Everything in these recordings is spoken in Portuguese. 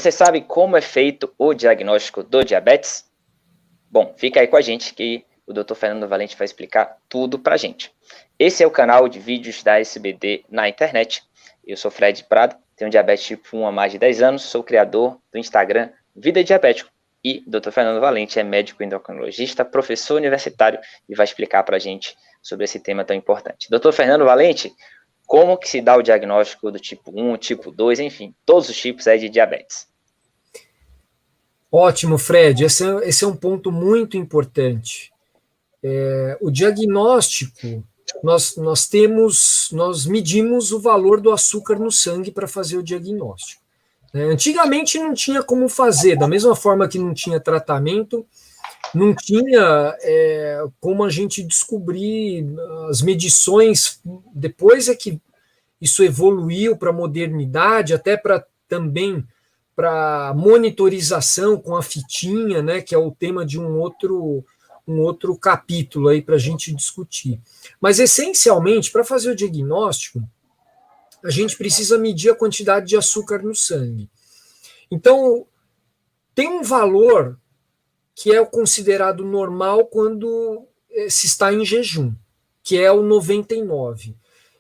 Você sabe como é feito o diagnóstico do diabetes? Bom, fica aí com a gente que o Dr. Fernando Valente vai explicar tudo pra gente. Esse é o canal de vídeos da SBD na internet. Eu sou Fred Prado, tenho diabetes tipo 1 há mais de 10 anos, sou criador do Instagram Vida Diabético e Dr. Fernando Valente é médico endocrinologista, professor universitário e vai explicar pra gente sobre esse tema tão importante. Dr. Fernando Valente, como que se dá o diagnóstico do tipo 1, tipo 2, enfim, todos os tipos aí de diabetes? Ótimo, Fred. Esse é um ponto muito importante. O diagnóstico, nós medimos o valor do açúcar no sangue para fazer o diagnóstico. Antigamente não tinha como fazer, da mesma forma que não tinha tratamento, não tinha como a gente descobrir as medições. Depois é que isso evoluiu para a modernidade, até para também para monitorização com a fitinha, né, que é o tema de um outro capítulo aí para a gente discutir. Mas, essencialmente, para fazer o diagnóstico, a gente precisa medir a quantidade de açúcar no sangue. Então, tem um valor que é considerado normal quando se está em jejum, que é o 99.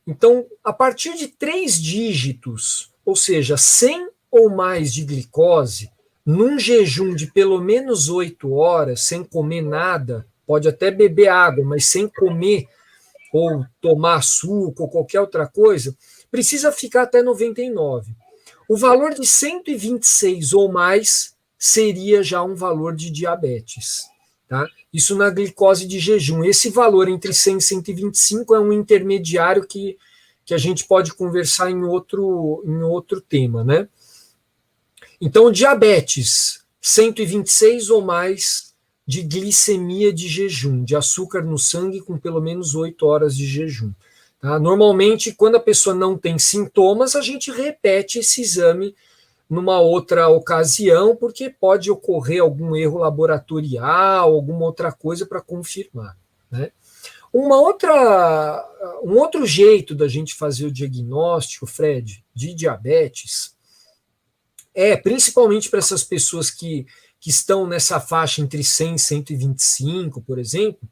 Então, a partir de 3 dígitos, ou seja, 100 ou mais de glicose, num jejum de pelo menos 8 horas, sem comer nada, pode até beber água, mas sem comer ou tomar açúcar ou qualquer outra coisa, precisa ficar até 99. O valor de 126 ou mais seria já um valor de diabetes. Tá? Isso na glicose de jejum. Esse valor entre 100 e 125 é um intermediário que a gente pode conversar em outro tema, né? Então, diabetes, 126 ou mais de glicemia de jejum, de açúcar no sangue com pelo menos 8 horas de jejum. Tá? Normalmente, quando a pessoa não tem sintomas, a gente repete esse exame numa outra ocasião, porque pode ocorrer algum erro laboratorial, alguma outra coisa para confirmar. Né? Um outro jeito da gente fazer o diagnóstico, Fred, de diabetes, principalmente para essas pessoas que estão nessa faixa entre 100 e 125, por exemplo,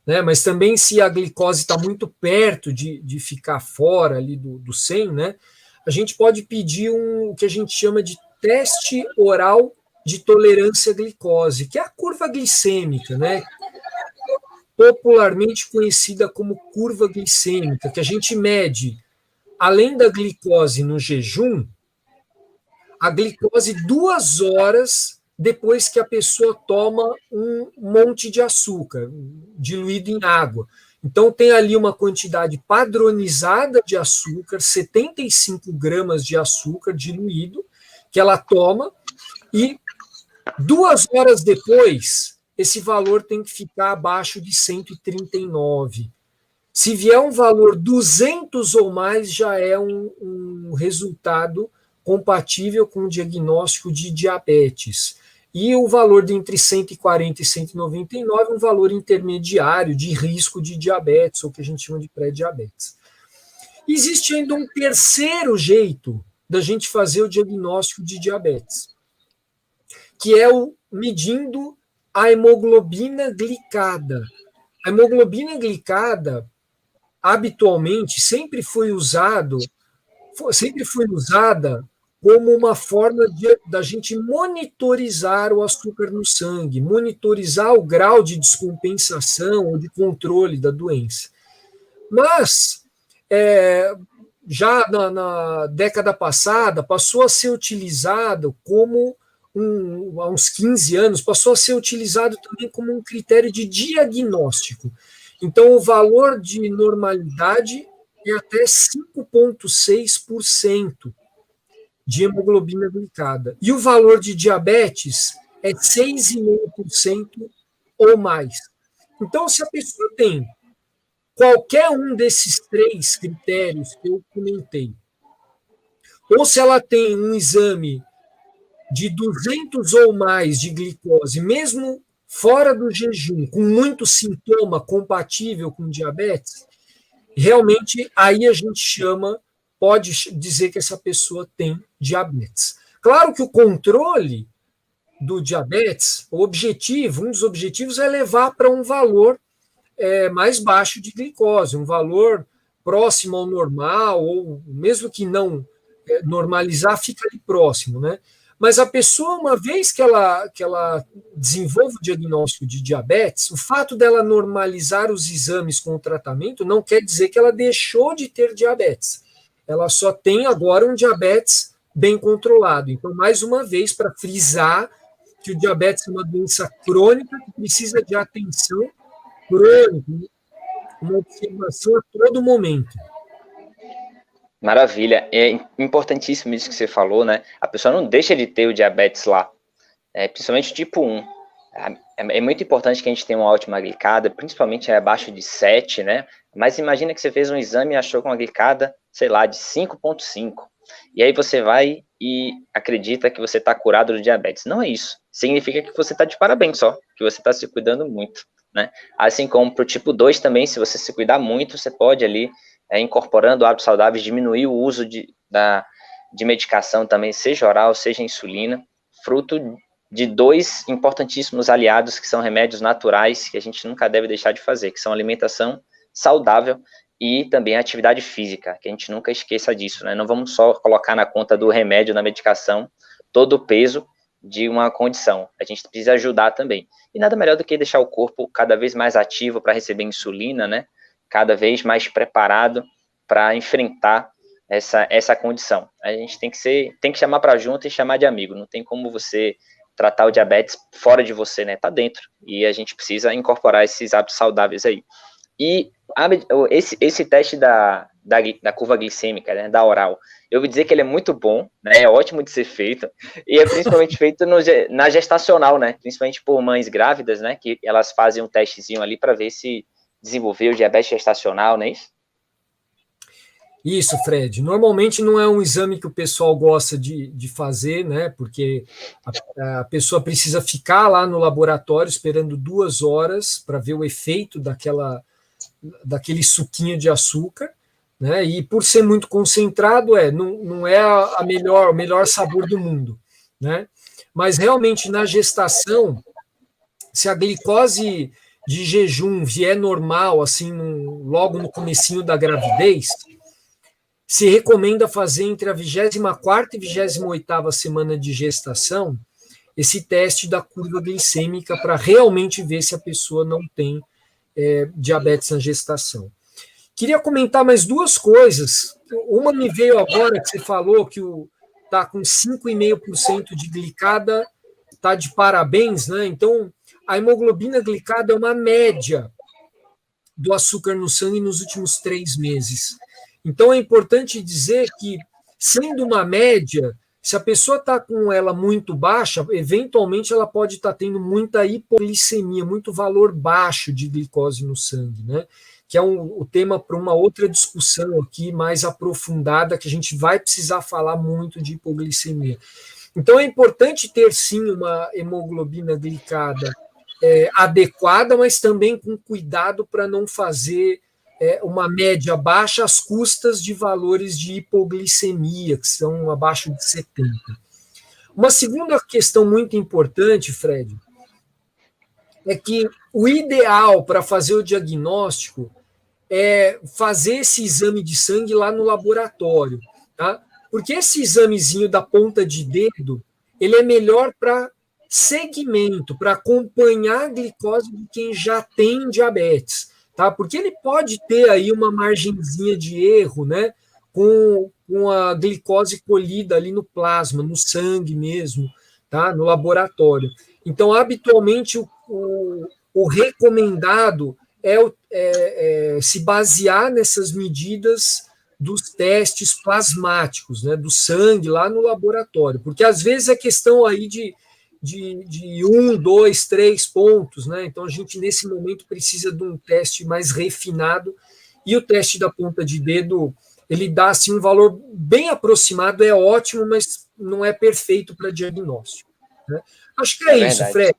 né? Mas também se a glicose está muito perto de ficar fora ali do 100, né? A gente pode pedir o que a gente chama de teste oral de tolerância à glicose, que é a curva glicêmica, né? Popularmente conhecida como curva glicêmica, que a gente mede, além da glicose no jejum, a glicose 2 horas depois que a pessoa toma um monte de açúcar, diluído em água. Então, tem ali uma quantidade padronizada de açúcar, 75 gramas de açúcar diluído, que ela toma, e 2 horas depois, esse valor tem que ficar abaixo de 139. Se vier um valor 200 ou mais, já é um resultado compatível com o diagnóstico de diabetes. E o valor de entre 140 e 199 é um valor intermediário de risco de diabetes, ou que a gente chama de pré-diabetes. Existe ainda um terceiro jeito da gente fazer o diagnóstico de diabetes, que é o medindo a hemoglobina glicada. A hemoglobina glicada, habitualmente, sempre foi usada como uma forma da gente monitorizar o açúcar no sangue, monitorizar o grau de descompensação ou de controle da doença. Mas, já na década passada, passou a ser utilizado como, há uns 15 anos, passou a ser utilizado também como um critério de diagnóstico. Então, o valor de normalidade é até 5,6% de hemoglobina glicada. E o valor de diabetes é 6,5% ou mais. Então, se a pessoa tem qualquer um desses 3 critérios que eu comentei, ou se ela tem um exame de 200 ou mais de glicose, mesmo fora do jejum, com muito sintoma compatível com diabetes, realmente aí a gente pode dizer que essa pessoa tem diabetes. Claro que o controle do diabetes, um dos objetivos é levar para um valor mais baixo de glicose, um valor próximo ao normal, ou mesmo que não normalizar, fica ali próximo, né? Mas a pessoa, uma vez que ela desenvolve o diagnóstico de diabetes, o fato dela normalizar os exames com o tratamento não quer dizer que ela deixou de ter diabetes. Ela só tem agora um diabetes bem controlado. Então, mais uma vez, para frisar que o diabetes é uma doença crônica que precisa de atenção crônica, uma observação a todo momento. Maravilha. É importantíssimo isso que você falou, né? A pessoa não deixa de ter o diabetes lá, principalmente tipo 1. É muito importante que a gente tenha uma ótima glicada, principalmente abaixo de 7, né? Mas imagina que você fez um exame e achou com uma glicada, sei lá, de 5,5. E aí você vai e acredita que você está curado do diabetes. Não é isso. Significa que você está de parabéns só, que você está se cuidando muito, né? Assim como para o tipo 2 também, se você se cuidar muito, você pode ali, incorporando hábitos saudáveis, diminuir o uso de medicação também, seja oral, seja insulina, fruto de 2 importantíssimos aliados, que são remédios naturais, que a gente nunca deve deixar de fazer, que são alimentação saudável e também a atividade física, que a gente nunca esqueça disso, né? Não vamos só colocar na conta do remédio, da medicação, todo o peso de uma condição. A gente precisa ajudar também. E nada melhor do que deixar o corpo cada vez mais ativo para receber insulina, né? Cada vez mais preparado para enfrentar essa condição. A gente tem que chamar para junto e chamar de amigo. Não tem como você tratar o diabetes fora de você, né? Tá dentro. E a gente precisa incorporar esses hábitos saudáveis aí. E esse teste da curva glicêmica, né, da oral, eu ouvi dizer que ele é muito bom, né, é ótimo de ser feito, e é principalmente feito na gestacional, né, principalmente por mães grávidas, né, que elas fazem um testezinho ali para ver se desenvolveu diabetes gestacional, não é isso? Isso, Fred. Normalmente não é um exame que o pessoal gosta de fazer, né? Porque a pessoa precisa ficar lá no laboratório esperando 2 horas para ver o efeito daquele suquinho de açúcar, né? E por ser muito concentrado, não é o melhor sabor do mundo, né? Mas realmente na gestação, se a glicose de jejum vier normal, assim, logo no comecinho da gravidez, se recomenda fazer entre a 24ª e 28ª semana de gestação esse teste da curva glicêmica para realmente ver se a pessoa não tem diabetes na gestação. Queria comentar mais 2 coisas. Uma me veio agora, que você falou que está com 5,5% de glicada, está de parabéns, né? Então, a hemoglobina glicada é uma média do açúcar no sangue nos últimos 3 meses. Então, é importante dizer que, sendo uma média, se a pessoa está com ela muito baixa, eventualmente ela pode estar tendo muita hipoglicemia, muito valor baixo de glicose no sangue, né? Que é o tema para uma outra discussão aqui mais aprofundada, que a gente vai precisar falar muito de hipoglicemia. Então, é importante ter, sim, uma hemoglobina glicada adequada, mas também com cuidado para não fazer uma média baixa às custas de valores de hipoglicemia, que são abaixo de 70. Uma segunda questão muito importante, Fred, é que o ideal para fazer o diagnóstico é fazer esse exame de sangue lá no laboratório, tá? Porque esse examezinho da ponta de dedo, ele é melhor para segmento, para acompanhar a glicose de quem já tem diabetes, tá? Porque ele pode ter aí uma margenzinha de erro, né? Com a glicose colhida ali no plasma, no sangue mesmo, tá? No laboratório. Então, habitualmente, o recomendado é se basear nessas medidas dos testes plasmáticos, né? Do sangue lá no laboratório, porque às vezes é questão aí de 1, 2, 3 pontos, né? Então a gente nesse momento precisa de um teste mais refinado, e o teste da ponta de dedo ele dá assim um valor bem aproximado, é ótimo, mas não é perfeito para diagnóstico, né? Acho que é isso, verdade. Fred.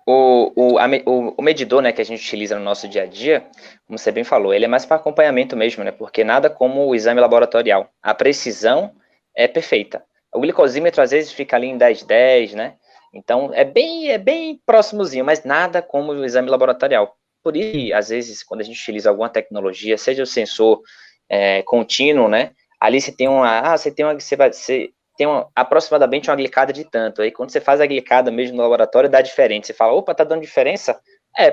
O medidor, né, que a gente utiliza no nosso dia a dia, como você bem falou, ele é mais para acompanhamento mesmo, né? Porque nada como o exame laboratorial. A precisão é perfeita. O glicosímetro, às vezes, fica ali em 10, né? Então, é bem próximozinho, mas nada como o exame laboratorial. Por isso, às vezes, quando a gente utiliza alguma tecnologia, seja o sensor contínuo, né? Ali você tem você tem aproximadamente uma glicada de tanto. Aí, quando você faz a glicada mesmo no laboratório, dá diferente. Você fala, opa, tá dando diferença?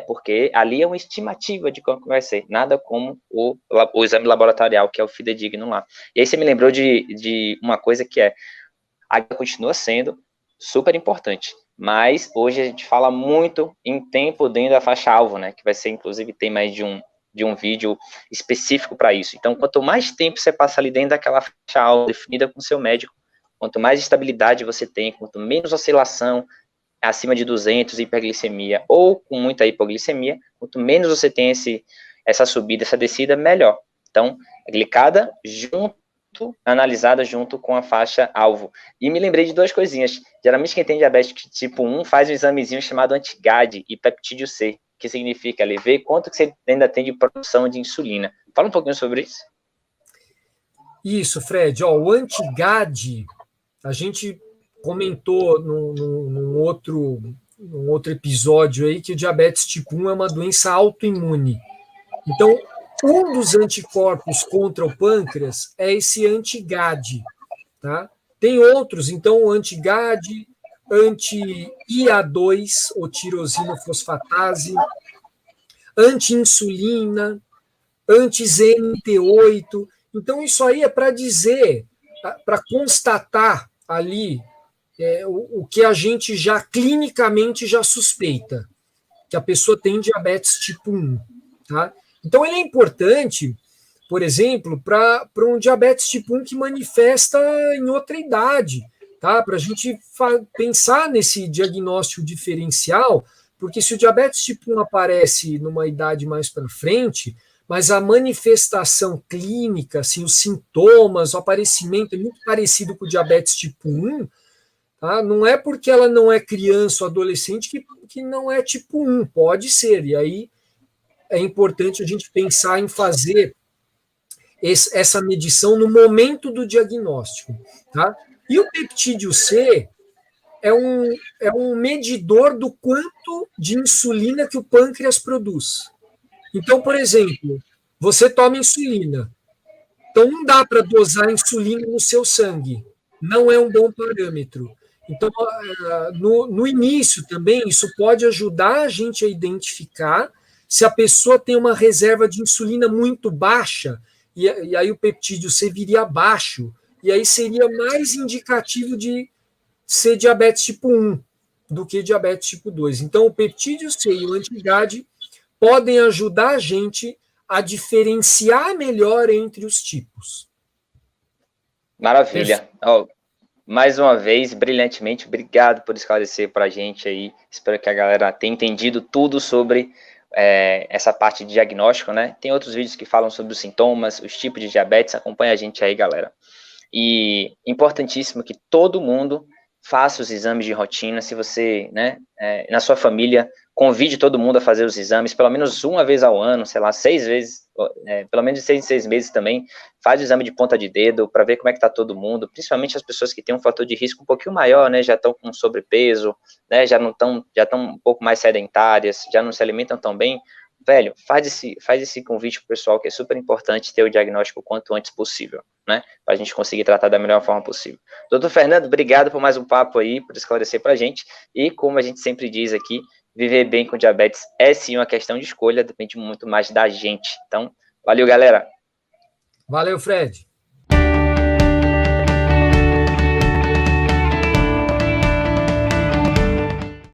Porque ali é uma estimativa de como vai ser. Nada como o exame laboratorial, que é o fidedigno lá. E aí você me lembrou de uma coisa que a água continua sendo super importante, mas hoje a gente fala muito em tempo dentro da faixa-alvo, né, que vai ser, inclusive, tem mais de um vídeo específico para isso. Então, quanto mais tempo você passa ali dentro daquela faixa-alvo definida com o seu médico, quanto mais estabilidade você tem, quanto menos oscilação acima de 200, hiperglicemia, ou com muita hipoglicemia, quanto menos você tem essa subida, essa descida, melhor. Então, a glicada analisada junto com a faixa alvo. E me lembrei de duas coisinhas. Geralmente quem tem diabetes tipo 1 faz um examezinho chamado anti-GAD e peptídeo C, que significa ali ver quanto que você ainda tem de produção de insulina. Fala um pouquinho sobre isso. Isso, Fred. O anti-GAD, a gente comentou num outro episódio aí que o diabetes tipo 1 é uma doença autoimune. Então, um dos anticorpos contra o pâncreas é esse anti-GAD, tá? Tem outros, então, anti-GAD, anti-IA2, ou tirosina fosfatase, anti-insulina, anti-ZNT8. Então, isso aí é para dizer, para constatar ali o que a gente já clinicamente já suspeita, que a pessoa tem diabetes tipo 1, tá? Então, ele é importante, por exemplo, para um diabetes tipo 1 que manifesta em outra idade, tá? Para a gente pensar nesse diagnóstico diferencial, porque se o diabetes tipo 1 aparece numa idade mais para frente, mas a manifestação clínica, assim, os sintomas, o aparecimento é muito parecido com o diabetes tipo 1, tá? Não é porque ela não é criança ou adolescente que não é tipo 1, pode ser, e aí é importante a gente pensar em fazer essa medição no momento do diagnóstico. Tá? E o peptídeo C é um medidor do quanto de insulina que o pâncreas produz. Então, por exemplo, você toma insulina. Então, não dá para dosar insulina no seu sangue. Não é um bom parâmetro. Então, no início também, isso pode ajudar a gente a identificar se a pessoa tem uma reserva de insulina muito baixa, e aí o peptídeo C viria baixo, e aí seria mais indicativo de ser diabetes tipo 1 do que diabetes tipo 2. Então, o peptídeo C e o anti-GAD podem ajudar a gente a diferenciar melhor entre os tipos. Maravilha. Mais uma vez, brilhantemente, obrigado por esclarecer para a gente aí. Espero que a galera tenha entendido tudo sobre essa parte de diagnóstico, né? Tem outros vídeos que falam sobre os sintomas, os tipos de diabetes. Acompanha a gente aí, galera. E importantíssimo que todo mundo faça os exames de rotina. Se você, né, na sua família, convide todo mundo a fazer os exames, pelo menos uma vez ao ano, sei lá, 6 vezes, pelo menos de 6 em 6 meses também. Faz o exame de ponta de dedo para ver como é que está todo mundo, principalmente as pessoas que têm um fator de risco um pouquinho maior, né, já estão com sobrepeso, né, já estão um pouco mais sedentárias, já não se alimentam tão bem. Velho, faz esse convite pro pessoal, que é super importante ter o diagnóstico o quanto antes possível, né? Para a gente conseguir tratar da melhor forma possível. Doutor Fernando, obrigado por mais um papo aí, por esclarecer para a gente. E como a gente sempre diz aqui, viver bem com diabetes é sim uma questão de escolha, depende muito mais da gente. Então, valeu, galera. Valeu, Fred.